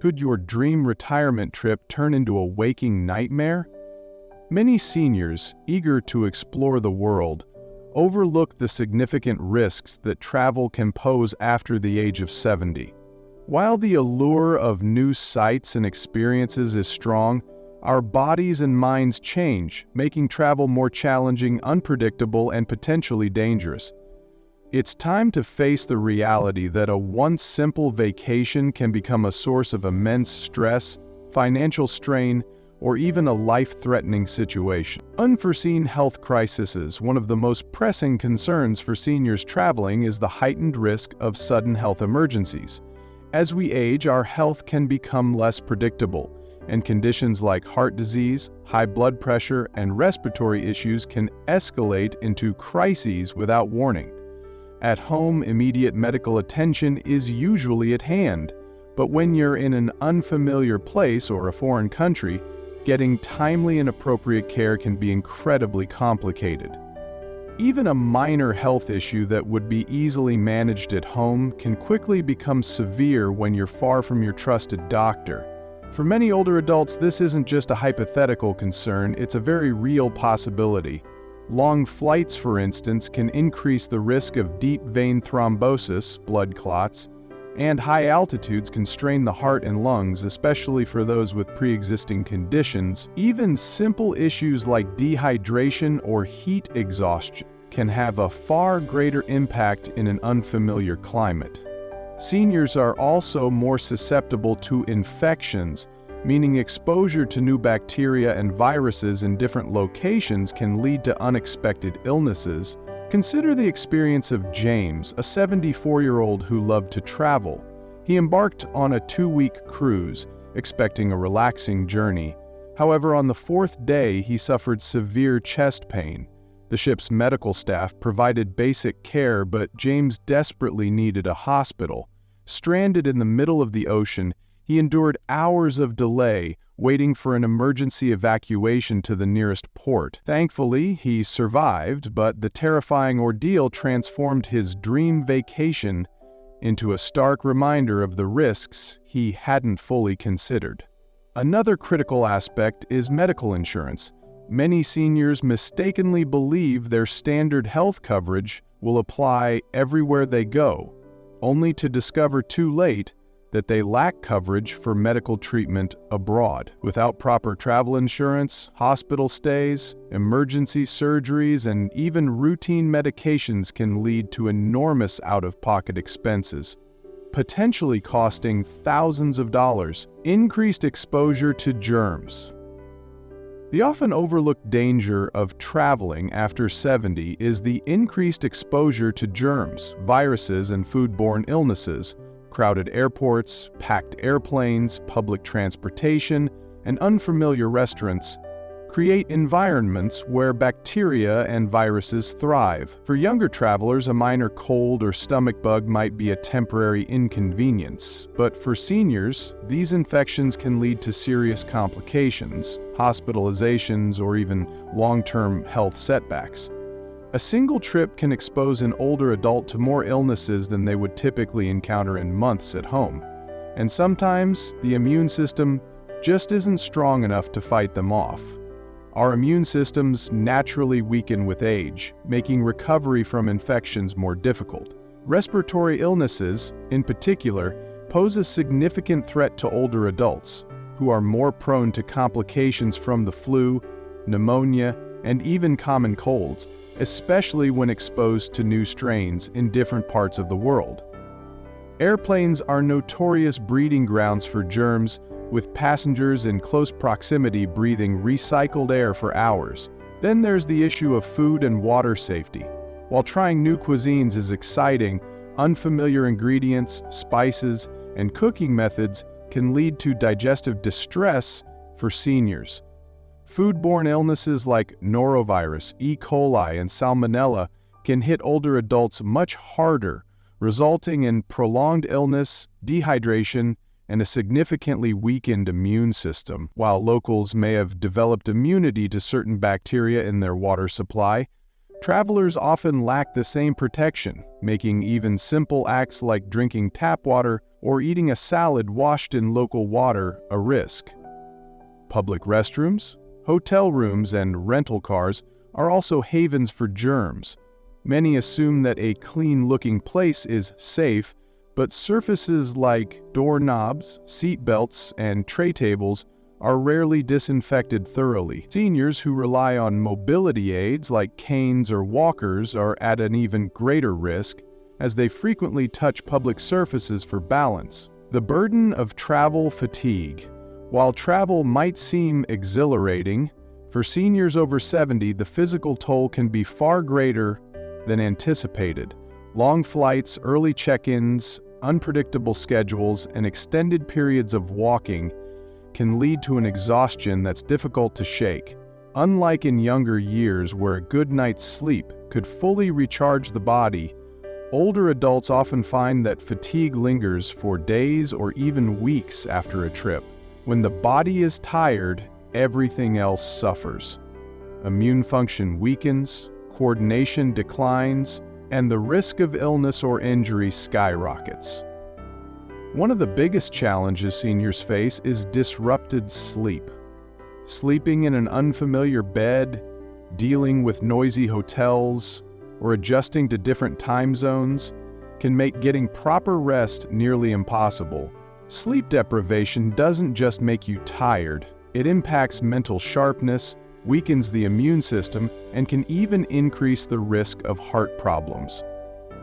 Could your dream retirement trip turn into a waking nightmare? Many seniors, eager to explore the world, overlook the significant risks that travel can pose after the age of 70. While the allure of new sights and experiences is strong, our bodies and minds change, making travel more challenging, unpredictable, and potentially dangerous. It's time to face the reality that a once simple vacation can become a source of immense stress, financial strain, or even a life-threatening situation. Unforeseen health crises. One of the most pressing concerns for seniors traveling is the heightened risk of sudden health emergencies. As we age, our health can become less predictable, and conditions like heart disease, high blood pressure, and respiratory issues can escalate into crises without warning. At home, immediate medical attention is usually at hand, but when you're in an unfamiliar place or a foreign country, getting timely and appropriate care can be incredibly complicated. Even a minor health issue that would be easily managed at home can quickly become severe when you're far from your trusted doctor. For many older adults, this isn't just a hypothetical concern, it's a very real possibility. Long flights, for instance, can increase the risk of deep vein thrombosis, blood clots, and high altitudes can strain the heart and lungs, especially for those with pre-existing conditions. Even simple issues like dehydration or heat exhaustion can have a far greater impact in an unfamiliar climate. Seniors are also more susceptible to infections, meaning exposure to new bacteria and viruses in different locations can lead to unexpected illnesses. Consider the experience of James, a 74-year-old who loved to travel. He embarked on a 2-week cruise, expecting a relaxing journey. However, on the 4th day, he suffered severe chest pain. The ship's medical staff provided basic care, but James desperately needed a hospital. Stranded in the middle of the ocean, he endured hours of delay, waiting for an emergency evacuation to the nearest port. Thankfully, he survived, but the terrifying ordeal transformed his dream vacation into a stark reminder of the risks he hadn't fully considered. Another critical aspect is medical insurance. Many seniors mistakenly believe their standard health coverage will apply everywhere they go, only to discover too late that they lack coverage for medical treatment abroad. Without proper travel insurance, hospital stays, emergency surgeries, and even routine medications can lead to enormous out-of-pocket expenses, potentially costing thousands of dollars. Increased exposure to germs. The often overlooked danger of traveling after 70 is the increased exposure to germs, viruses, and foodborne illnesses. Crowded airports, packed airplanes, public transportation, and unfamiliar restaurants create environments where bacteria and viruses thrive. For younger travelers, a minor cold or stomach bug might be a temporary inconvenience, but for seniors, these infections can lead to serious complications, hospitalizations, or even long-term health setbacks. A single trip can expose an older adult to more illnesses than they would typically encounter in months at home. And sometimes, the immune system just isn't strong enough to fight them off. Our immune systems naturally weaken with age, making recovery from infections more difficult. Respiratory illnesses, in particular, pose a significant threat to older adults, who are more prone to complications from the flu, pneumonia, and even common colds, especially when exposed to new strains in different parts of the world. Airplanes are notorious breeding grounds for germs, with passengers in close proximity breathing recycled air for hours. Then there's the issue of food and water safety. While trying new cuisines is exciting, unfamiliar ingredients, spices, and cooking methods can lead to digestive distress for seniors. Foodborne illnesses like norovirus, E. coli, and salmonella can hit older adults much harder, resulting in prolonged illness, dehydration, and a significantly weakened immune system. While locals may have developed immunity to certain bacteria in their water supply, travelers often lack the same protection, making even simple acts like drinking tap water or eating a salad washed in local water a risk. Public restrooms, hotel rooms, and rental cars are also havens for germs. Many assume that a clean-looking place is safe, but surfaces like doorknobs, seat belts, and tray tables are rarely disinfected thoroughly. Seniors who rely on mobility aids like canes or walkers are at an even greater risk, as they frequently touch public surfaces for balance. The burden of travel fatigue. While travel might seem exhilarating, for seniors over 70, the physical toll can be far greater than anticipated. Long flights, early check-ins, unpredictable schedules, and extended periods of walking can lead to an exhaustion that's difficult to shake. Unlike in younger years where a good night's sleep could fully recharge the body, older adults often find that fatigue lingers for days or even weeks after a trip. When the body is tired, everything else suffers. Immune function weakens, coordination declines, and the risk of illness or injury skyrockets. One of the biggest challenges seniors face is disrupted sleep. Sleeping in an unfamiliar bed, dealing with noisy hotels, or adjusting to different time zones can make getting proper rest nearly impossible. Sleep deprivation doesn't just make you tired, it impacts mental sharpness, weakens the immune system, and can even increase the risk of heart problems.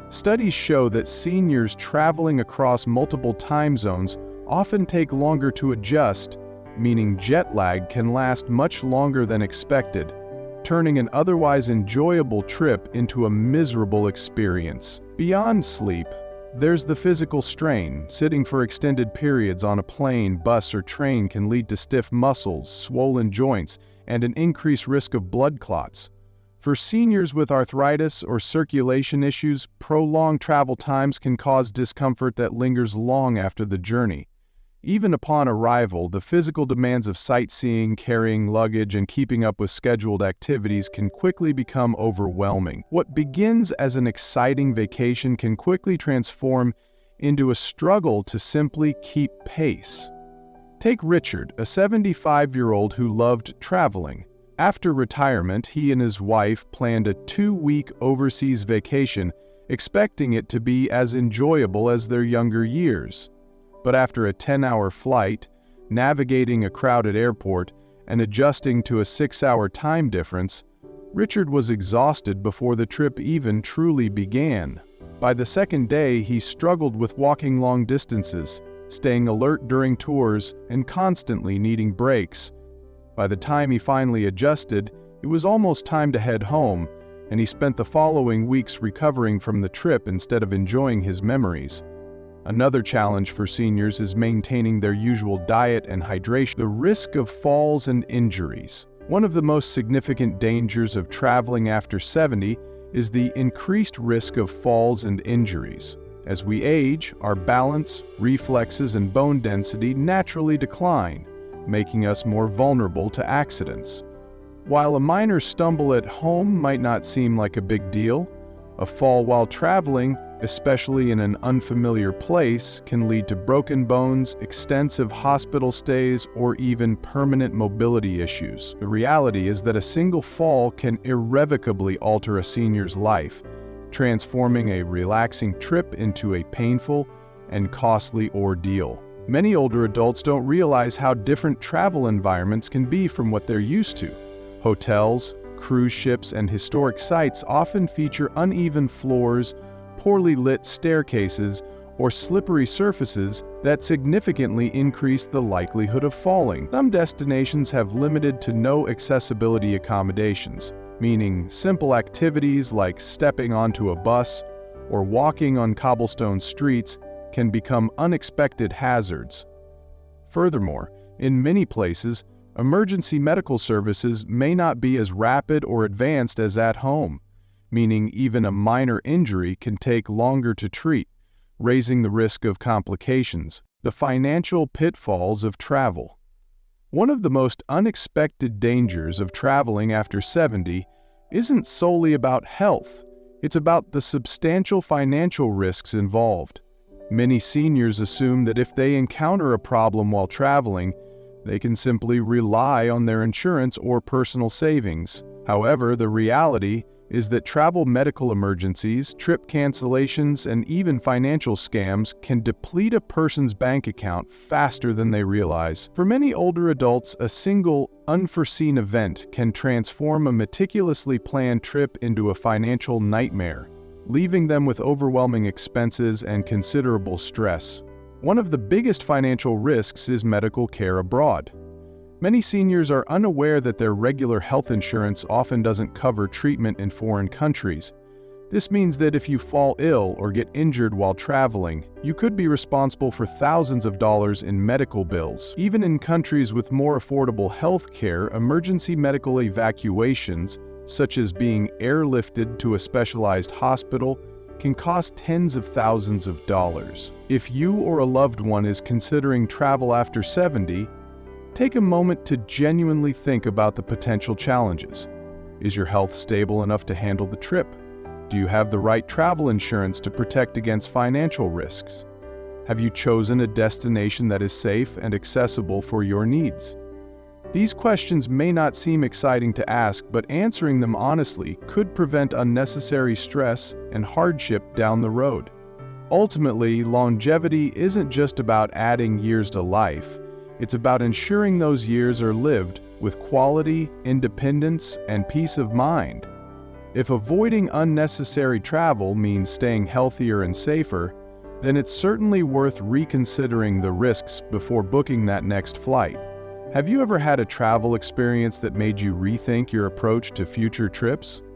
Studies show that seniors traveling across multiple time zones often take longer to adjust, meaning jet lag can last much longer than expected, turning an otherwise enjoyable trip into a miserable experience. Beyond sleep, there's the physical strain. Sitting for extended periods on a plane, bus, or train can lead to stiff muscles, swollen joints, and an increased risk of blood clots. For seniors with arthritis or circulation issues, prolonged travel times can cause discomfort that lingers long after the journey. Even upon arrival, the physical demands of sightseeing, carrying luggage, and keeping up with scheduled activities can quickly become overwhelming. What begins as an exciting vacation can quickly transform into a struggle to simply keep pace. Take Richard, a 75-year-old who loved traveling. After retirement, he and his wife planned a 2-week overseas vacation, expecting it to be as enjoyable as their younger years. But after a 10-hour flight, navigating a crowded airport, and adjusting to a 6-hour time difference, Richard was exhausted before the trip even truly began. By the second day, he struggled with walking long distances, staying alert during tours, and constantly needing breaks. By the time he finally adjusted, it was almost time to head home, and he spent the following weeks recovering from the trip instead of enjoying his memories. Another challenge for seniors is maintaining their usual diet and hydration. The risk of falls and injuries. One of the most significant dangers of traveling after 70 is the increased risk of falls and injuries. As we age, our balance, reflexes, and bone density naturally decline, making us more vulnerable to accidents. While a minor stumble at home might not seem like a big deal, a fall while traveling, especially in an unfamiliar place, can lead to broken bones, extensive hospital stays, or even permanent mobility issues. The reality is that a single fall can irrevocably alter a senior's life, transforming a relaxing trip into a painful and costly ordeal. Many older adults don't realize how different travel environments can be from what they're used to. Hotels, cruise ships, and historic sites often feature uneven floors, poorly lit staircases, or slippery surfaces that significantly increase the likelihood of falling. Some destinations have limited to no accessibility accommodations, meaning simple activities like stepping onto a bus or walking on cobblestone streets can become unexpected hazards. Furthermore, in many places, emergency medical services may not be as rapid or advanced as at home, meaning even a minor injury can take longer to treat, raising the risk of complications. The financial pitfalls of travel. One of the most unexpected dangers of traveling after 70 isn't solely about health. It's about the substantial financial risks involved. Many seniors assume that if they encounter a problem while traveling, they can simply rely on their insurance or personal savings. However, the reality is that travel medical emergencies, trip cancellations, and even financial scams can deplete a person's bank account faster than they realize. For many older adults, a single, unforeseen event can transform a meticulously planned trip into a financial nightmare, leaving them with overwhelming expenses and considerable stress. One of the biggest financial risks is medical care abroad. Many seniors are unaware that their regular health insurance often doesn't cover treatment in foreign countries. This means that if you fall ill or get injured while traveling, you could be responsible for thousands of dollars in medical bills. Even in countries with more affordable health care, emergency medical evacuations, such as being airlifted to a specialized hospital, can cost tens of thousands of dollars. If you or a loved one is considering travel after 70, take a moment to genuinely think about the potential challenges. Is your health stable enough to handle the trip? Do you have the right travel insurance to protect against financial risks? Have you chosen a destination that is safe and accessible for your needs? These questions may not seem exciting to ask, but answering them honestly could prevent unnecessary stress and hardship down the road. Ultimately, longevity isn't just about adding years to life. It's about ensuring those years are lived with quality, independence, and peace of mind. If avoiding unnecessary travel means staying healthier and safer, then it's certainly worth reconsidering the risks before booking that next flight. Have you ever had a travel experience that made you rethink your approach to future trips?